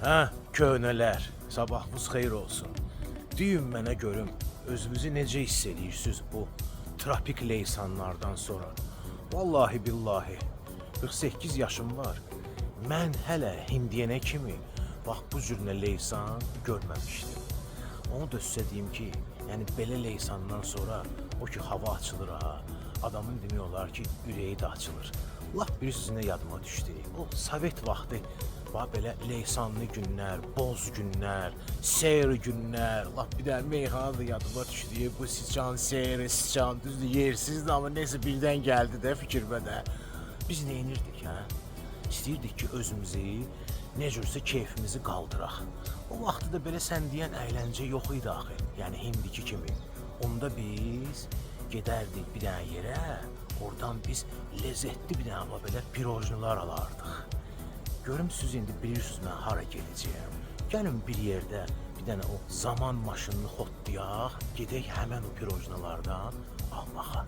Hə, köhnələr, sabahınız xeyir olsun. Deyin mənə görüm, özünüzü necə hiss edirsiniz bu tropik leysanlardan sonra? Vallahi billahi, 48 yaşım var. Mən hələ hindiyənə kimi bax bu cürnə leysan görməmişdim. Onu da sizə deyim ki, yəni belə leysandan sonra o ki hava açılır ha, adamın demək olar ki ürəyi də açılır. Lap bir sizinə yadıma düşdü. O Sovet vaxtı bax belə leysanlı günlər, boz günlər, seyir günlər, lap bir dənə meyxana da yadıma düşdü. Bu sıçan seyri, sıçan düzdür, yersizdir amma nəsə birdən gəldi də fikrimə də. Biz nə edirdik hə? İstəyirdik ki özümüzü necürsə keyfimizi qaldıraq. O vaxtı da belə sən deyən əyləncə yox idi axı. Yəni indiki kimi. Onda biz gedərdik bir dənə yerə, oradan biz lezzetli bir dənə belə pirojnilar alardıq. Görüm siz indi bilirsiniz mən hara gedəcəyəm. Gəlin bir yerdə bir dənə o zaman maşınını xotlayaq, gedək həmən o pirojnilardan almağa.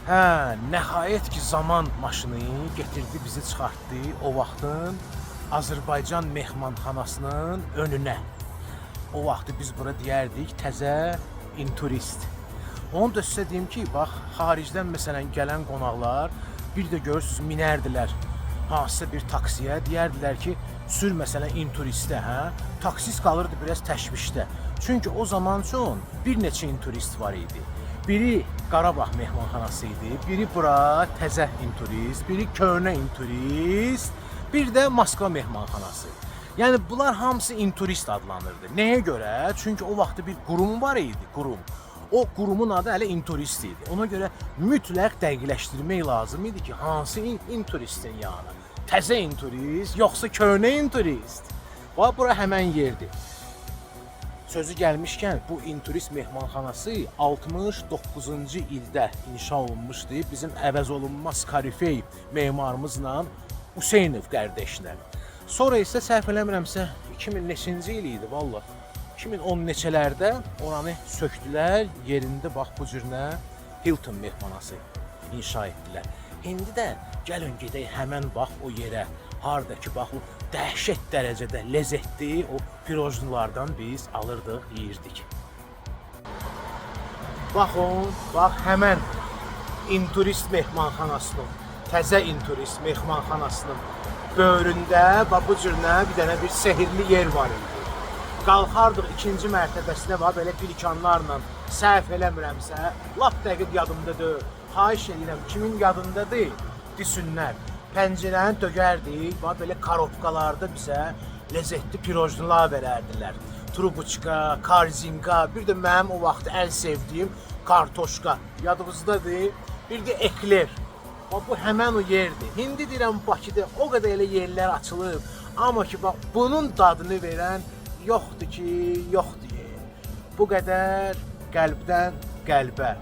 Hə, nəhayət ki zaman maşını getirdi bizi çıxartdı o vaxtın Azərbaycan mehmanxanasının önünə. O vaxtı biz bura deyərdik təzə inturist. Onu da sizə deyim ki, bax xaricdən məsələn gələn qonaqlar bir də görürsünüz minərdilər hansısa bir taksiyə, deyərdilər ki, sür məsələn inturistə, hə? Taksist qalırdı biraz təşvişdə. Çünki o zaman üçün bir neçə inturist var idi. Biri Qarabağ mehmanxanası idi, biri bura təzə inturist, biri köhnə inturist, bir də Moskva mehmanxanası. Yəni bunlar hamısı inturist adlanırdı. Nəyə görə? Çünki o vaxtı bir qurum var idi, qurum. O qurumun adı hələ inturist idi. Ona görə mütləq dəqiqləşdirmək lazım idi ki, hansı inturistin yanı? Təzə inturist, yoxsa köhnə inturist? Bax, bura həmən yerdir. Sözü gəlmişkən, bu inturist mehmanxanası 69-cu ildə inşa olunmuşdu. Bizim əvəz olunmaz korifey memarımızla Hüseynov qardaşla. Sonra isə səhv eləmirəmsə 2000 neçinci il idi valla. 2010 neçələrdə oranı söktülər, yerində bax bu cürnə Hilton mehmanxanası inşa etdilər. İndi də gəlin gedək həmən bax o yerə, harda ki bax o dəhşət dərəcədə lezzetli o pirojnilardan biz alırdıq, yeyirdik. Baxın, bax həmən inturist mehmanxanasının, təzə inturist mehmanxanasının böyründə bax bu cürnə bir dənə bir sehirli yer var idi. Qalxardıq ikinci mərtəbəsinə var belə pelikanlarla, səhv eləmirəmsə, lap dəqiq yadımdadır. Xahiş edirəm, kimin yadındadır, desinlər. Pəncərəni dögərdik, var belə karobkalarda bizə lezzetli pirojnilar verərdilər. Trubuçka, karzinka, bir də mənim o vaxt ən sevdiyim kartoşka, yadımızdadır. Bir də ekler. Bu həmən o yerdir. İndi deyirəm Bakıda o qədər elə yerlər açılıb, amma ki bax bunun dadını verən yoxdur ki, yoxdur. Bu qədər qəlbdən qəlbə.